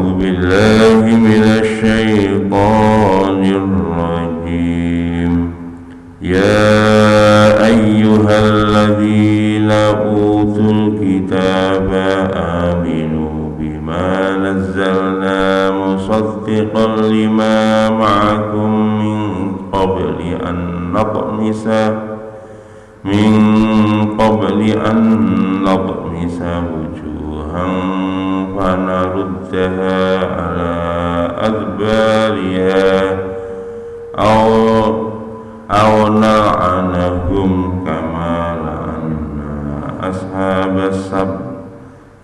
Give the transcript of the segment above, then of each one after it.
أعوذ بالله من الشيطان الرجيم يا أيها الذين أوتوا الكتاب آمنوا بما نزلنا مصدقا لما معكم من قبل أن نطمس وجوها فنردها على أدبارها أو نلعنهم كما لعنا أصحاب السبت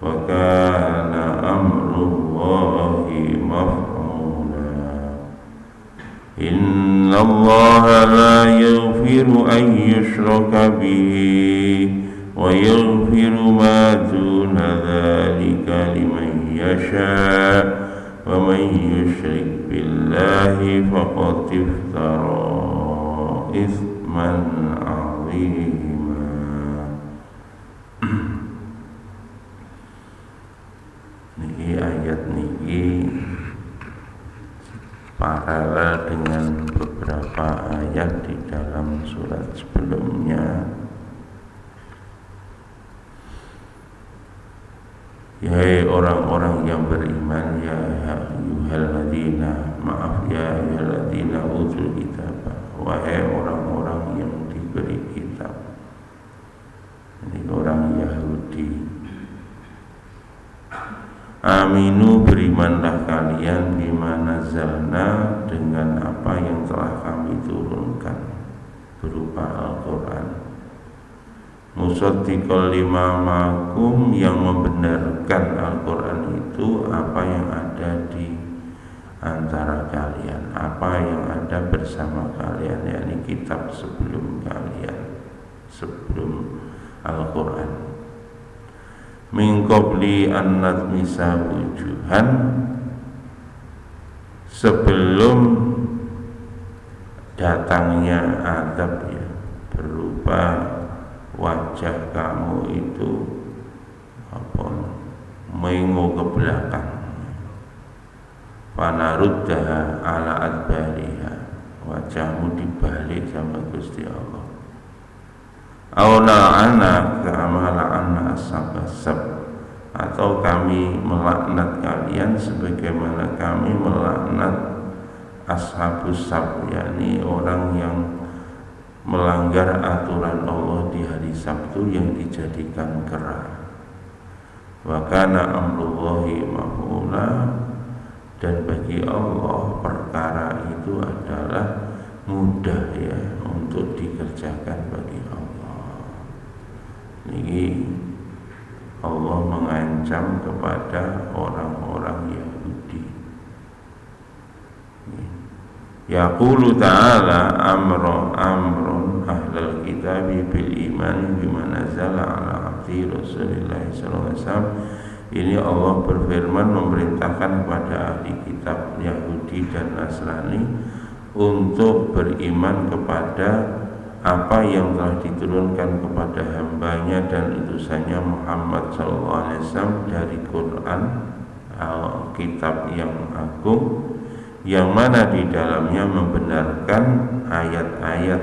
وكان أمر الله مفعولا إن الله لا يغفر أن يشرك به ويغفر ما دون ذلك لمن يشاء ومن يشرك بالله فقد افترى إثما عظيما. Niki ayat niki paralel dengan beberapa ayat di dalam surat sebelumnya. Ya orang-orang yang beriman, ya ayyuhalladzina utul kitab, wahai orang-orang yang diberi kitab. Ini orang Yahudi. Aminu, berimanlah kalian bima nazalna, dengan apa yang telah kami turunkan berupa Al-Quran. Musaddiqal lima ma'akum, yang membenarkan Al-Quran itu apa yang ada di antara kalian, apa yang ada bersama kalian, yakni kitab sebelum kalian, sebelum Al-Quran. Min qabli an natmisa wujuhan, sebelum datangnya azab, ya, berupa wajah kamu itu mengu ke belakang, fanaruddaha ala adbariha, wajahmu dibalik sama Gusti Allah. Auna ana kama la'anna as-sabasab, atau kami melaknat kalian sebagaimana kami melaknat ashabus sab, yakni orang yang melanggar aturan Allah di hari Sabtu yang dijadikan kera. Wa kana amrullahi maf'ula, dan bagi Allah perkara itu adalah mudah, ya, untuk dikerjakan bagi Allah. Ini Allah mengancam kepada orang-orang Yahudi. Yaqulu ta'ala amrun ahlal kitabi bil iman bima nazala ala abdi Rasulillah sallallahu alaihi wasallam. Ini Allah berfirman memerintahkan kepada ahli kitab Yahudi dan Nasrani untuk beriman kepada apa yang telah diturunkan kepada hambanya dan utusannya Muhammad sallallahu alaihi wasallam dari Quran, kitab yang agung, yang mana di dalamnya membenarkan ayat-ayat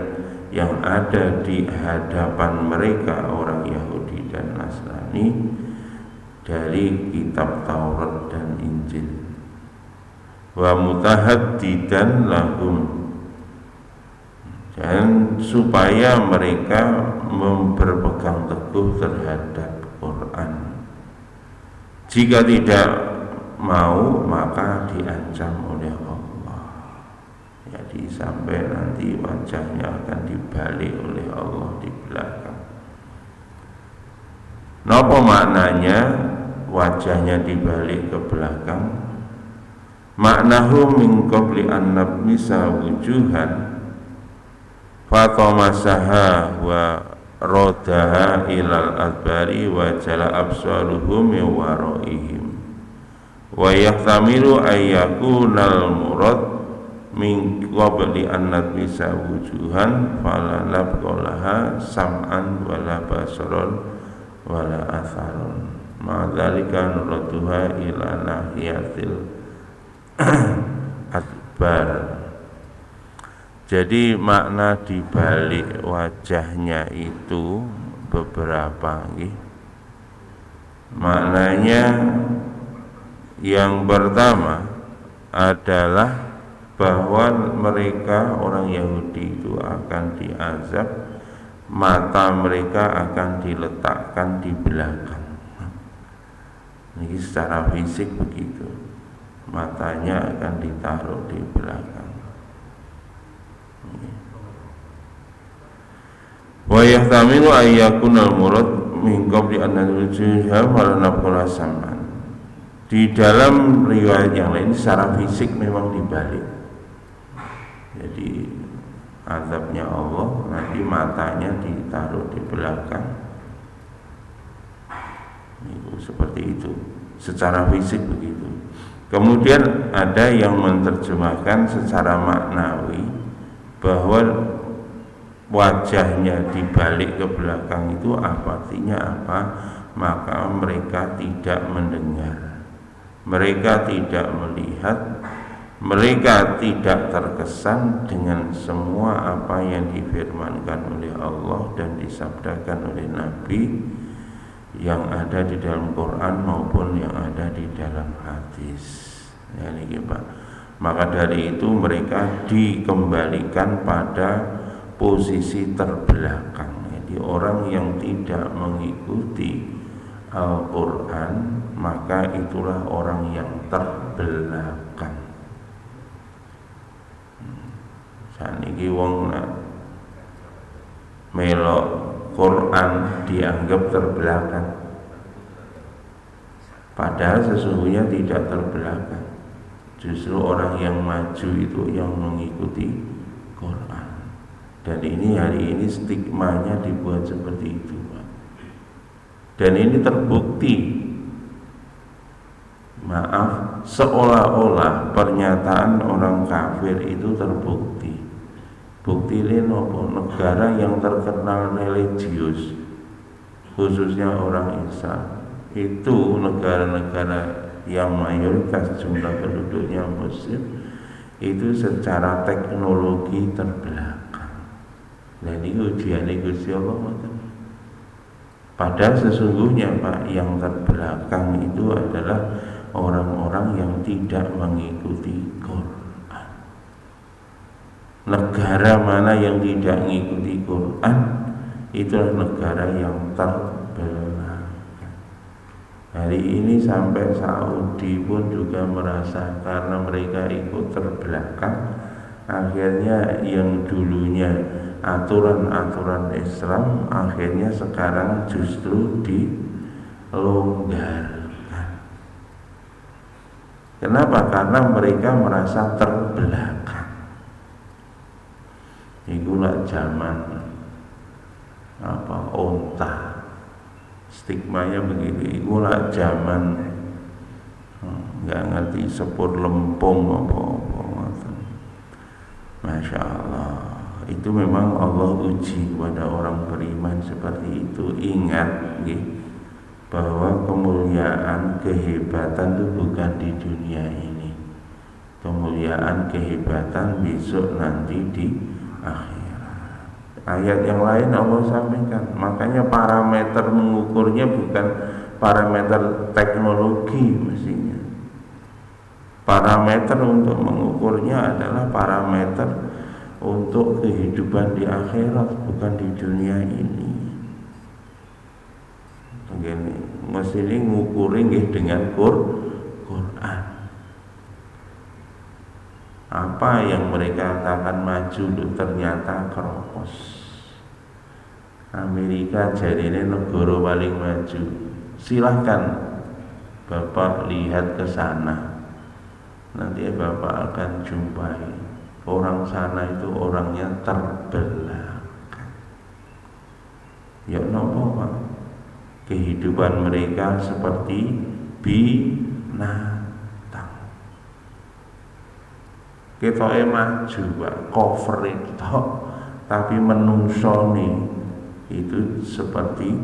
yang ada di hadapan mereka orang Yahudi dan Nasrani dari kitab Taurat dan Injil. Wa mutahaddidan lahum, dan supaya mereka berpegang teguh terhadap Quran. Jika tidak mau, maka diancam oleh Allah. Jadi sampai nanti wajahnya akan dibalik oleh Allah di belakang. Napa maknanya wajahnya dibalik ke belakang? Maknahu min qabli an nabmisa wujuhan fatamasaha wa rodaha ilal adbari wa jala absaruhum min waraihim wa yahtamilu ayyakunal murad min qabli an nadmisa wujuhan fala nabqalaha sam'an wala basaron wala atharon. ma'dzalika nuratuha ila nahiyatil adbar. Jadi makna dibalik wajahnya itu beberapa. Maknanya yang pertama adalah bahwa mereka orang Yahudi itu akan diazab, mata mereka akan diletakkan di belakang. Ini secara fisik begitu, matanya akan ditaruh di belakang. Wa yahtamilu ayyakuna al-murad min qabli an nuzulha wal naqula saman. Di dalam riwayat yang lain secara fisik memang dibalik. Jadi azabnya Allah nanti matanya ditaruh di belakang. Itu seperti itu. Secara fisik begitu. Kemudian ada yang menerjemahkan secara maknawi bahwa wajahnya dibalik ke belakang itu artinya apa? Maka mereka tidak mendengar, mereka tidak melihat, mereka tidak terkesan dengan semua apa yang difirmankan oleh Allah dan disabdakan oleh Nabi yang ada di dalam Quran maupun yang ada di dalam hadis. Ya, ini Pak. Maka dari itu mereka dikembalikan pada posisi terbelakang. Jadi orang yang tidak mengikuti Al-Quran maka itulah orang yang terbelakang. Saniki wong melok Quran dianggap terbelakang, padahal sesungguhnya tidak terbelakang. Justru orang yang maju itu yang mengikuti Quran. Dan ini hari ini stigmanya dibuat seperti itu, Pak. Dan ini terbukti. Maaf, seolah-olah pernyataan orang kafir itu terbukti. Bukti ini negara yang terkenal religius, khususnya orang Islam, itu negara-negara yang mayoritas jumlah penduduknya Muslim, itu secara teknologi terbelakang. Dan ini ujiannya Gusti Allah. Padahal sesungguhnya Pak, yang terbelakang itu adalah orang-orang yang tidak mengikuti Quran. Negara mana yang tidak mengikuti Quran, itulah negara yang terbelakang. Hari ini sampai Saudi pun juga merasa karena mereka ikut terbelakang, akhirnya yang dulunya aturan-aturan Islam akhirnya sekarang justru dilonggarkan. Kenapa? Karena mereka merasa terbelakang. Itulah zaman onta, stigmanya begitu. Itulah zaman nggak ngerti sepur lempung apa-apa. Masya Allah. Itu memang Allah uji kepada orang beriman seperti itu. Ingat bahwa kemuliaan, kehebatan itu bukan di dunia ini. Kemuliaan, kehebatan besok nanti di akhirat. Ayat yang lain Allah sampaikan. Makanya parameter mengukurnya bukan parameter teknologi mestinya. Parameter untuk mengukurnya adalah parameter untuk kehidupan di akhirat, bukan di dunia ini. Begini, mesti ini ngukurin dengan Quran. Apa yang mereka katakan maju itu ternyata keropos. Amerika jadinya negara paling maju. Silahkan Bapak lihat ke sana. Nanti Bapak akan jumpai orang sana itu orangnya terbelakang. Ya nopo Pak? Kehidupan mereka seperti binatang. Kita maju Pak, cover itu, tapi menungsoni itu seperti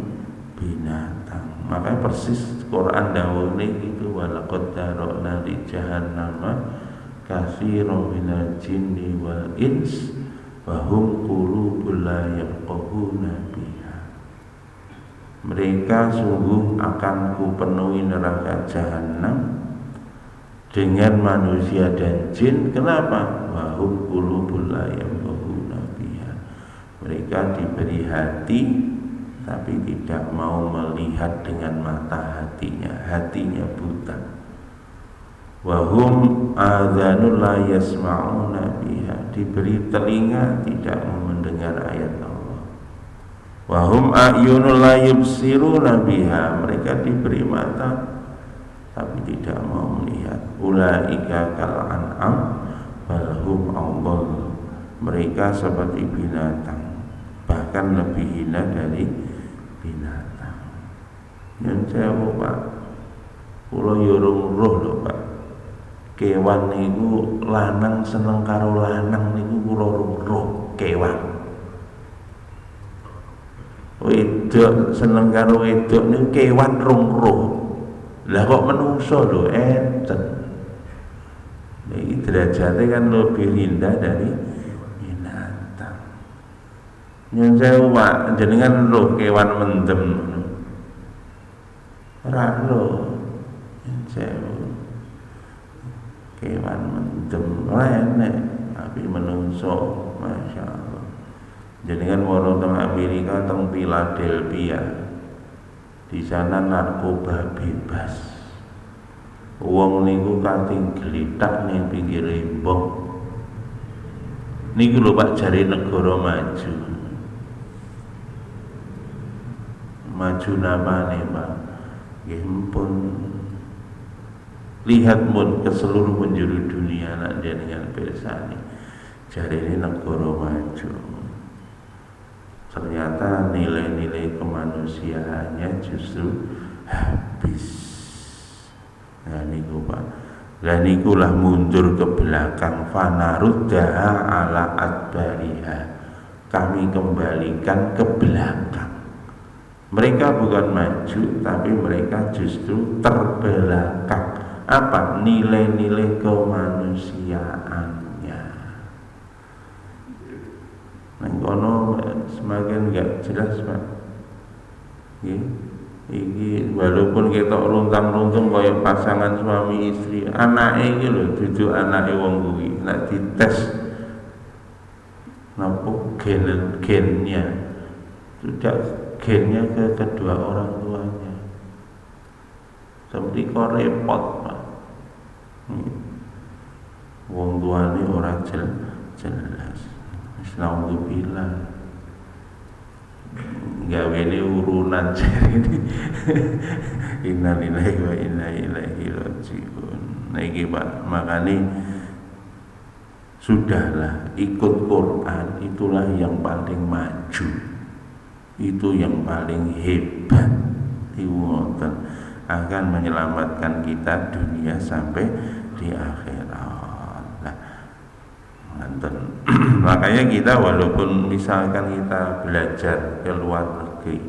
binatang. Makanya persis Quran dawuhne gitu walaqad darokna di jahannama katsiran minal jinni wal ins wa hum qulubul la yafqahuna biha. Mereka sungguh akan kupenuhi neraka jahanam dengan manusia dan jin. Kenapa? Wa hum qulubul la yafqahuna biha. Mereka diberi hati tapi tidak mau melihat dengan mata hatinya, hatinya buta. Wahum adzanul la yasma'una biha, diberi telinga tidak mau mendengar ayat Allah. Wahum a'yunul la yubsiruna biha, mereka diberi mata tapi tidak mau melihat. Ulaika kal an'am bal hum adall, mereka seperti binatang, bahkan lebih hina dari binatang. Yang sewu Pak, kula yorong roh lho Pak, kewan niku lanang seneng karo lanang niku kula roh kewan. Wedok seneng karo wedok niku kewan roh. Lah kok menungso lho enten. Iki derajate kan lebih rendah dari binatang. Nyun sewu Pak, jenengan roh kewan mendem. Ora roh. Nyun sewu. Kewan mendem enek tapi menungso, Masya Allah. Jenengan wono teng Amerika, teng Philadelphia, di sana narkoba bebas. Wong niku kating glithak ning pinggir rembong. Niku lho Pak, jare negara maju. Maju namane Pak. Nggih pun lihat mun ke seluruh penjuru dunia nak jenengan pirsani. Jare ini negara maju. Ternyata nilai-nilai kemanusiaannya justru habis. Nah niku Pak. Lah nikulah mundur ke belakang, fanaruddaha ala adbariha. Kami kembalikan ke belakang. Mereka bukan maju, tapi mereka justru terbelakang. Apa? Nilai-nilai kemanusiaannya. Nang kono semakin enggak jelas Pak. Iki walaupun kita luntang-luntung kaya pasangan suami istri, anake iki lho dudu anake wong kuwi. Nek dites napa gennya, tidak gennya ke kedua orang tuanya. Seperti kok repot Pak. Wong tuane ora jelas. Alhamdulillah. Gawene urunan ini. Innalillahi wa inna ilaihi rajiun. Nah iki Pak, makane sudahlah ikut Quran, itulah yang paling maju. Itu yang paling hebat. Itu akan menyelamatkan kita dunia sampai di akhirat. Nah, makanya kita walaupun misalkan kita belajar ke luar negeri,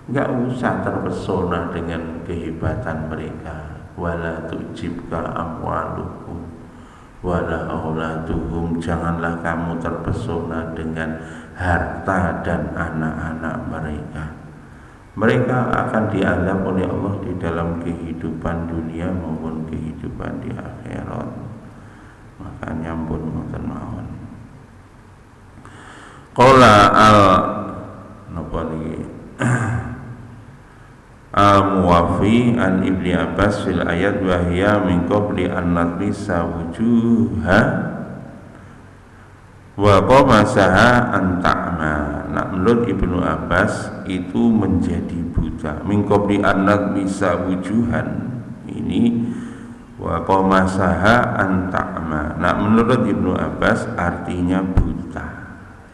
enggak usah terpesona dengan kehebatan mereka. Wala tujibka amwaluhum wala auladuhum, janganlah kamu terpesona dengan harta dan anak-anak mereka. Mereka akan dianggap oleh Allah di dalam kehidupan dunia maupun kehidupan di akhirat. Maka nyampun ngoten mawon. Qala napa niki? Al-Muwafi an Ibni Abbas fil ayat wa hiya min qabli an nadrisa wujuha wa qamasaha an ta'ma. Nah, menurut Ibnu Abbas itu menjadi buta. Min qabli an nadrisa wujuhan ini wa qamasaha an ta'ma. Nah, menurut Ibnu Abbas artinya buta.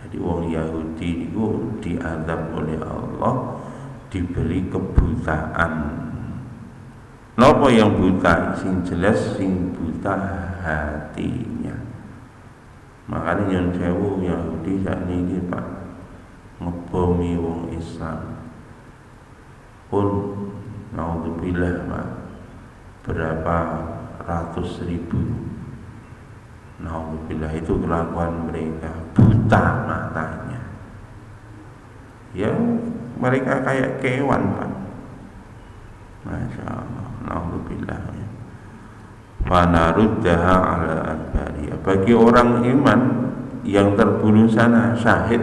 Jadi wong Yahudi itu diazab oleh Allah, diberi kebutaan. Napa yang buta? Sing jelas sing buta hatinya. Makanya yang sewu Yahudi sakniki Pak ngebomi wong Islam pun naudzubillah Pak, berapa ratus ribu. Naudzubillah, itu kelakuan mereka, buta matanya. Ya mereka kayak kewan Pak. Masya Allah, naudzubillah. Fanaruddaha ala adbariha. Bagi orang iman yang terbunuh sana syahid,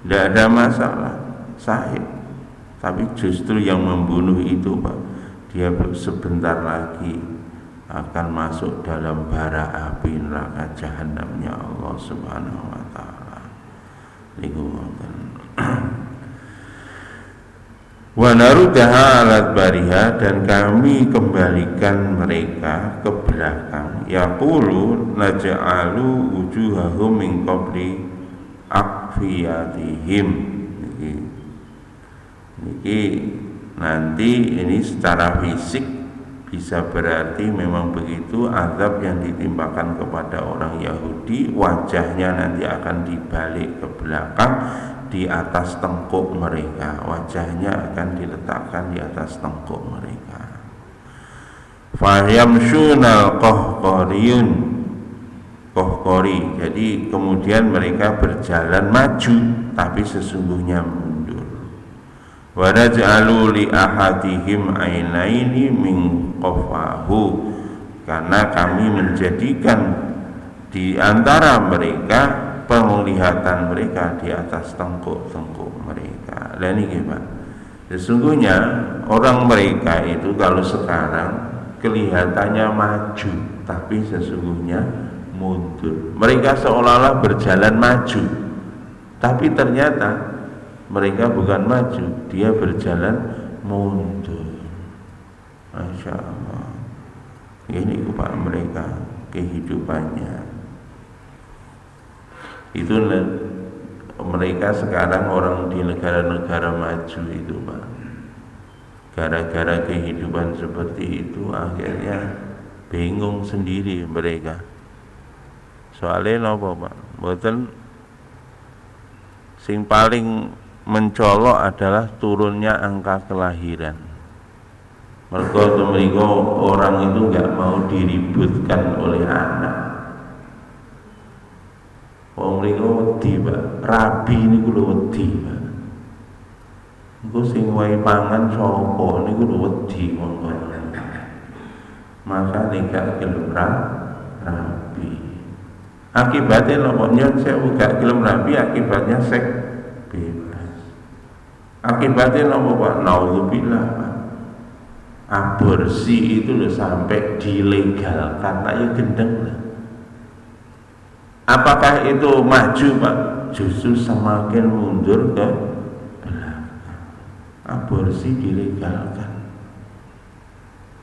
tidak ada masalah, syahid. Tapi justru yang membunuh itu Pak, dia sebentar lagi akan masuk dalam bara api neraka jahanamnya Allah Subhanahu wa taala. Wa naruddaha ala adbariha, dan kami kembalikan mereka ke belakang. Yaqulu naj'alu wujuhahum min qabli aqfiyatihim. Niki nanti ini secara fisik bisa berarti memang begitu, azab yang ditimpakan kepada orang Yahudi, wajahnya nanti akan dibalik ke belakang di atas tengkuk mereka, wajahnya akan diletakkan di atas tengkuk mereka. Fahyamshunal qahqariyun, qahqari, jadi kemudian mereka berjalan maju tapi sesungguhnya mundur. Wa naj'alu li ahadihim ainaini min qafahu, karena kami menjadikan di antara mereka penglihatan mereka di atas tengkuk-tengkuk mereka. Dan ini Pak, sesungguhnya orang mereka itu kalau sekarang kelihatannya maju tapi sesungguhnya mundur. Mereka seolah-olah berjalan maju, tapi ternyata mereka bukan maju, dia berjalan mundur. Masya Allah, ini Pak mereka kehidupannya. Itu mereka sekarang orang di negara-negara maju itu Pak, gara-gara kehidupan seperti itu akhirnya bingung sendiri mereka. Soalnya napa Pak, mboten sing paling mencolok adalah turunnya angka kelahiran. Mergo orang itu nggak mau diributkan oleh anak. Wong mriko wedi Pak, rabi niku lho wedi Pak. Engko sing wae pangan sapa niku lho wedi monggo. Maka nek gak gelem rabi. Akibatnya napa nyon sewu gak gelem rabi, akibatnya seks bebas. Akibatnya napa Pak? Naudzubillah Pak. Aborsi itu lho sampai dilegalkan, tak ya gendeng lah. Apakah itu maju Pak? Justru semakin mundur ke belakang. Aborsi dilegalkan.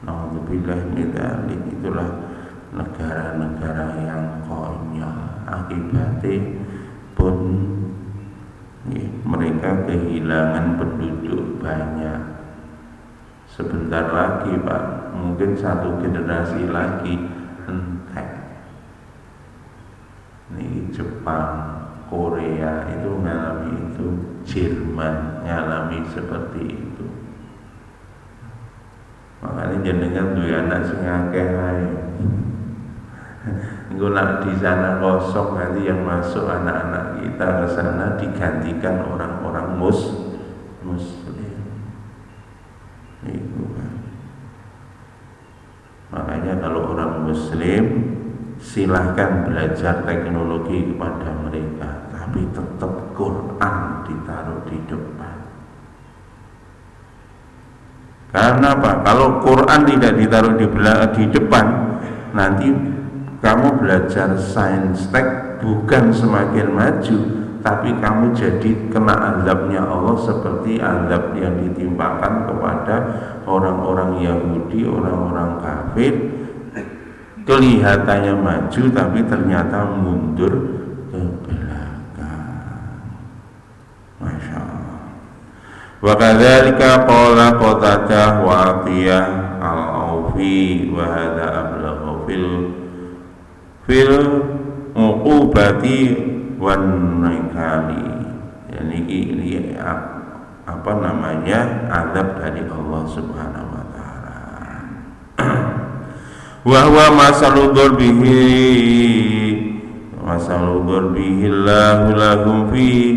Naudzubillah min dzalik. Itulah negara-negara yang konyol. Akibatnya pun mereka kehilangan penduduk banyak. Sebentar lagi Pak, mungkin satu generasi lagi entek. Ini Jepang, Korea itu mengalami itu, Jerman mengalami seperti itu. Makanya jenengan duwe anak sing akeh ae. Engko nak di sana kosong, nanti yang masuk anak-anak kita ke sana digantikan orang-orang muslim. Itu kan. Makanya kalau orang muslim silahkan belajar teknologi kepada mereka, tapi tetap Quran ditaruh di depan. Karena apa? Kalau Quran tidak ditaruh di depan, nanti kamu belajar sains tek bukan semakin maju, tapi kamu jadi kena azabnya Allah seperti azab yang ditimpakan kepada orang-orang Yahudi, orang-orang kafir. Kelihatannya maju tapi ternyata mundur ke belakang. Masya Allah. Wa kadzalika qala Qatadah wa Atiyah al-Aufi wa hadza ablagha fil uqubati wan nakali. Yani ini apa namanya azab dari Allah Subhanahu wa taala. Wa huwa masalul darbihi Allahu lahum fi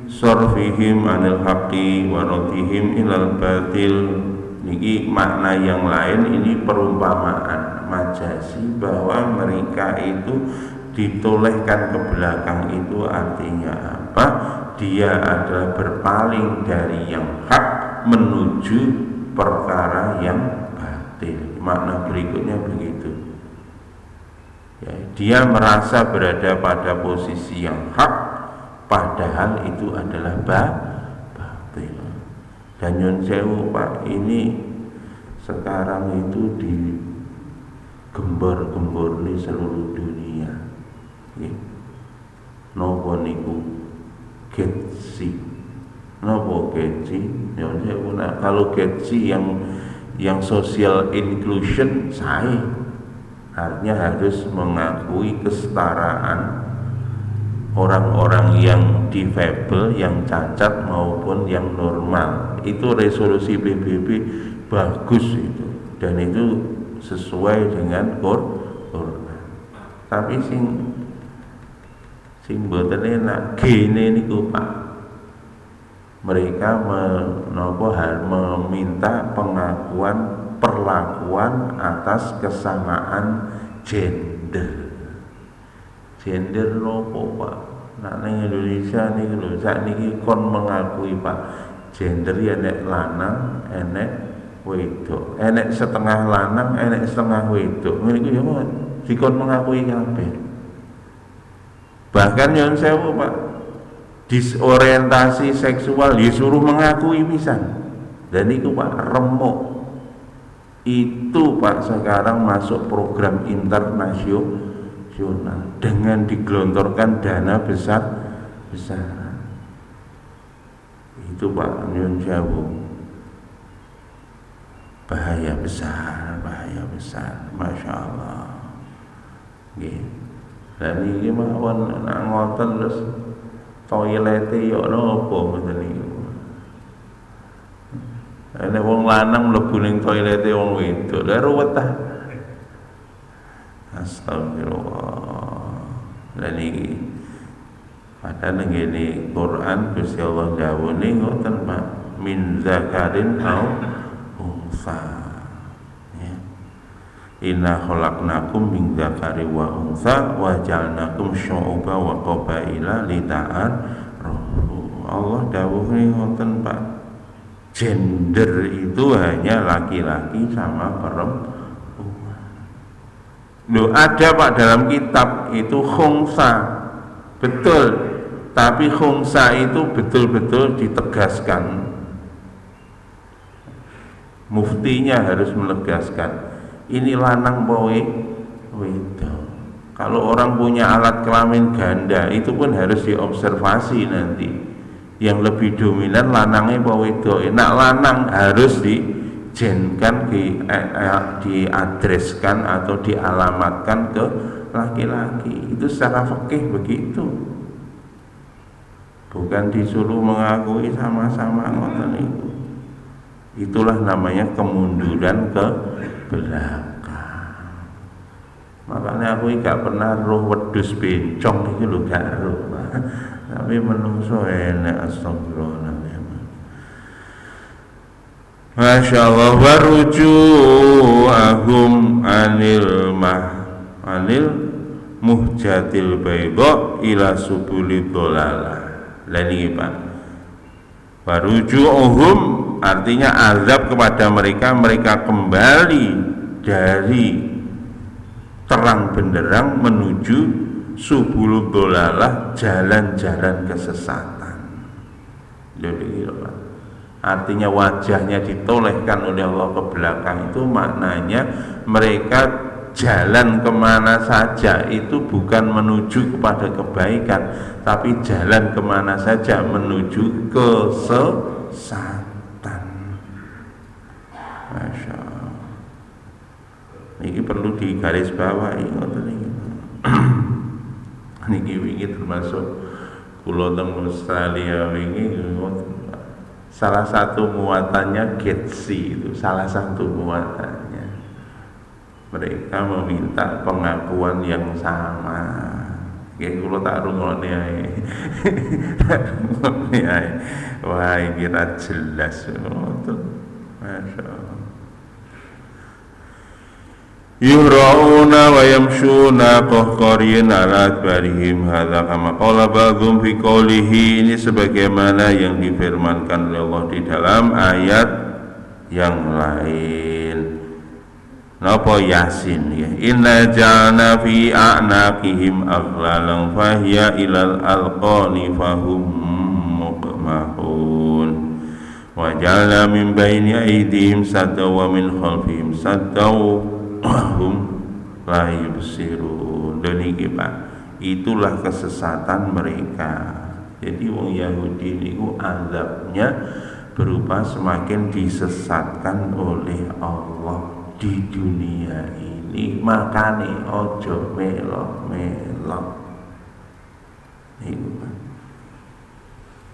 sarfihim anil haqqi wa radihim ilal batil. Niki makna yang lain, ini perumpamaan majasi bahwa mereka itu ditolehkan ke belakang, itu artinya apa? Dia adalah berpaling dari yang hak menuju perkara yang batil. Makna berikutnya begitu ya, dia merasa berada pada posisi yang hak padahal itu adalah batil. Dan nyun sewu Pak, ini sekarang itu digembor-gembor di seluruh dunia ya. Nopo niku getsi, nopo getsi nyun sewu. Nah, kalau getsi yang social inclusion saya artinya harus mengakui kesetaraan orang-orang yang difabel, yang cacat maupun yang normal. Itu resolusi PBB bagus itu, dan itu sesuai dengan Quran. Tapi sing mboten enak gene niku Pak, mereka meminta pengakuan perlakuan atas kesamaan gender. Gender nopo Pak? Nah, ning Indonesia niki lho, sakniki kon mengakui Pak, gender ya enek lanang, enek wedok, enek setengah lanang, enek setengah wedok. Niku ya Pak, dikon mengakui kabeh. Bahkan nyun sewu Pak, disorientasi seksual disuruh mengakui pisan. Dan itu Pak remuk. Itu Pak sekarang masuk program internasional dengan digelontorkan dana besar-besaran. Itu Pak nyun sewu. Bahaya besar, Masya Allah. Nggih. Dan iki mawon nek ngoten terus toilete yo napa ngoten niku. Nek wong lanang mlebu ning toilete wong wedok, lha ruwet ta. Astagfirullah. Lan iki padahal ngene Quran Gusti Allah dawuhe ngoten Pak, min zakarin au unsa. Ya. Inna khalaqnakum min dzakari wa unsa wa ja'alnakum syu'uban wa qabaila lita'arafu. Allah dawuhe ngoten Pak, gender itu hanya laki-laki sama perempuan. Loh, ada Pak dalam kitab itu khunsa, betul, tapi khunsa itu betul-betul ditegaskan. Muftinya harus menegaskan ini lanang bawe wedok. Kalau orang punya alat kelamin ganda itu pun harus diobservasi nanti. Yang lebih dominan lanangnya bawe wedok. Nak lanang harus dijenkan, diadreskan atau dialamatkan ke laki-laki. Itu secara fikih begitu. Bukan disuruh mengakui sama-sama ngoten itu. Itulah namanya kemunduran ke belakang. Makanya aku gak pernah roh wedhus bencong iki lho, gak roh. Tapi menungso enak, astagfirullahaladzim. Masya Allah. Warujuhum anil muhjatil baydha ila subulid dhalalah. Lah niki Pak, warujuhum artinya azab kepada mereka, mereka kembali dari terang benderang menuju subulud dhalalah, jalan-jalan kesesatan. Jadi Pak, artinya wajahnya ditolehkan oleh Allah ke belakang, itu maknanya mereka jalan kemana saja itu bukan menuju kepada kebaikan, tapi jalan kemana saja menuju kesesatan. Masya Allah. Ini perlu digarisbawahi ngoten iki. Niki wingi termasuk kula teng Australia wingi ngoten. Salah satu muatannya getsi, itu salah satu muatannya. Mereka meminta pengakuan yang sama. Kayak kalau tak rungokne ae. Wah, kira jelas. Masya Allah. Yura'una wa yamshuna qahqarin ala adbarihim. Hadza kama qala ba'dhum fi qawlihi. Ini sebagaimana yang difirmankan oleh Allah di dalam ayat yang lain. Napa Yasin ya. Inna ja'alna fi a'naqihim aghlalan fahiya ilal alqani fahum muqmahun. Wa ja'alna min baini aydihim saddaw wa min khalfihim saddaw hum la yubsirun. Dan iki Pak, itulah kesesatan mereka. Jadi wong Yahudi niku azabnya berupa semakin disesatkan oleh Allah di dunia ini. Makane ojo melok-melok. Niku Pak.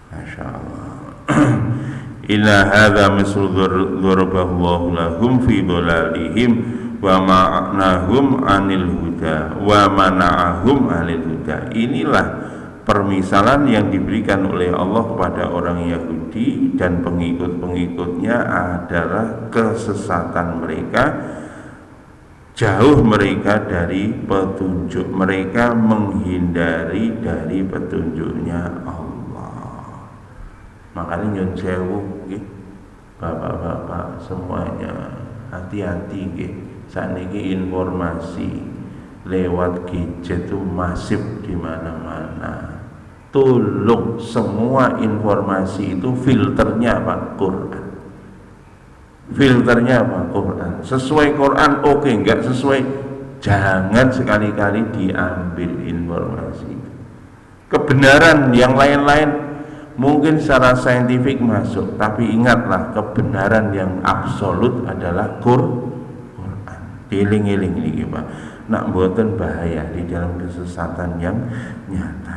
Masya Allah. Ila hadza mislu dzaraballahu lahum fi dhalalihim wa ma'nahum anil huda wa mana'ahum anil huda. Inilah permisalan yang diberikan oleh Allah kepada orang Yahudi dan pengikut-pengikutnya adalah kesesatan mereka, jauh mereka dari petunjuk, mereka menghindari dari petunjuknya Allah. Makanya nyun sewu bapak-bapak semuanya hati-hati nggih. Sakniki informasi lewat gadget itu masif di mana-mana. Tolong semua informasi itu filternya apa? Quran. Filternya apa? Quran. Sesuai Quran oke, enggak sesuai jangan sekali-kali diambil informasi. Kebenaran yang lain-lain mungkin secara saintifik masuk, tapi ingatlah kebenaran yang absolut adalah Quran. Eling-eling niki Pak. Nak mboten bahaya di dalam kesesatan yang nyata.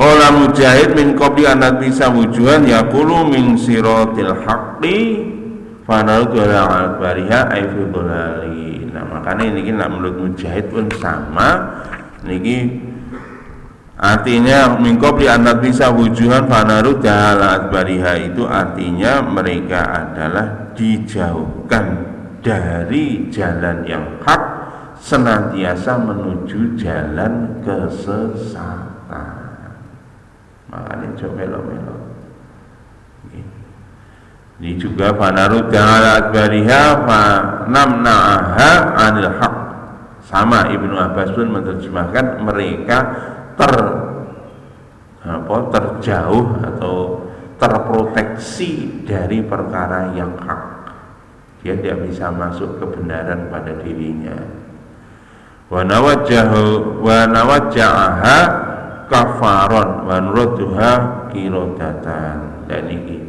Qala Mujahid min qabli an bisa wujuhan yaqulu min siratil haqqi fa nardu ala al-bariha ay fi dhalali. Nah, makanya niki nak menurut Mujahid pun sama niki artinya mingkop di anak bisa wujuhan fanaru jalan adbariha, itu artinya mereka adalah dijauhkan dari jalan yang hak, senantiasa menuju jalan kesesatan. Makanya coba melo-melo. Ini juga fanaru jalan adbariha fanamna'aha anil hak. Sama Ibnu Abbas pun menerjemahkan mereka terjauh atau terproteksi dari perkara yang hak. Dia tidak bisa masuk kebenaran pada dirinya. Wa nawajjaha kafaron wa nurduha kirodatan. Dan ini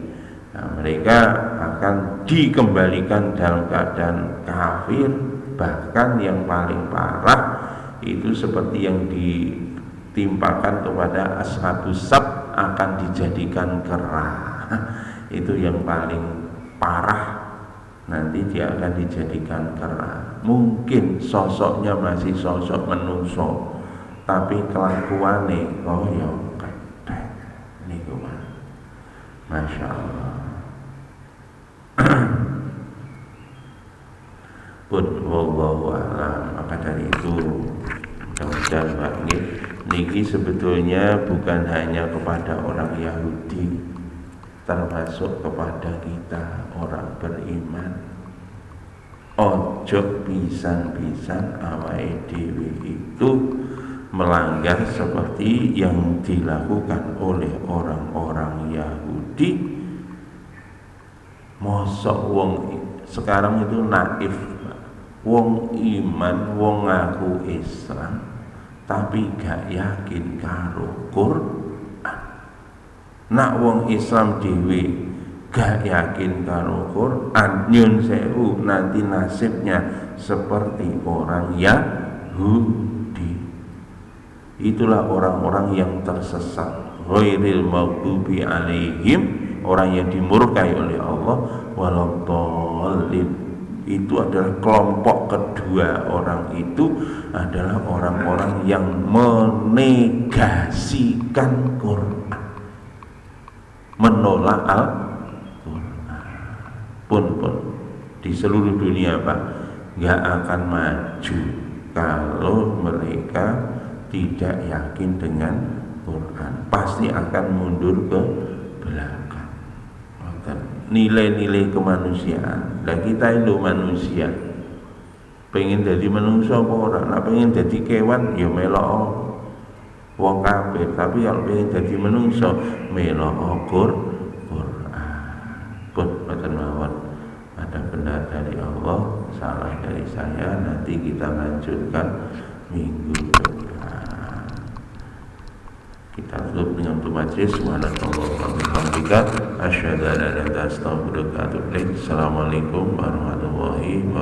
mereka akan dikembalikan dalam keadaan kafir, bahkan yang paling parah itu seperti yang ditimpakan kepada ashabus sab, akan dijadikan kera. Itu yang paling parah, nanti dia akan dijadikan kera. Mungkin sosoknya masih sosok menungso, tapi kelakuannya koyo ketek niku mah. Masya Allah. Pun wallahu a'lam. Maka dari itu mudah-mudahan Pak niki sebetulnya bukan hanya kepada orang Yahudi, termasuk kepada kita orang beriman. Ojo pisan-pisan awake dhewe itu melanggar seperti yang dilakukan oleh orang-orang Yahudi. Mosok wong sekarang itu naif, wong iman, wong ngaku Islam, tapi gak yakin karo Quran. Nak wong Islam dhewe gak yakin karo Quran, nyun sewu nanti nasibnya seperti orang Yahudi. itulah orang-orang yang tersesat. Ghairil maghdubi alaihim, orang yang dimurkai oleh Allah, waladhdallin, itu adalah kelompok kedua. Orang itu adalah orang-orang yang menegasikan Quran, menolak Al-Quran. Pun di seluruh dunia Pak, nggak akan maju kalau mereka tidak yakin dengan Quran, pasti akan mundur ke belakang. Nilai-nilai kemanusiaan. Dan kita itu manusia, pengen jadi manusia apa ora? Nah, pengen jadi kewan ya melok wong kafir, tapi kalau pengen jadi manusia melok Quran. Pun mboten mawon. Ada benar dari Allah, salah dari saya. Nanti kita lanjutkan minggu depan. Kita tutup dengan doa majlis. Subhanallah wa bihamdika, asyhadu an la ilaha illa anta, astaghfiruka wa atubu ilaik. Assalamualaikum warahmatullahi wabarakatuh.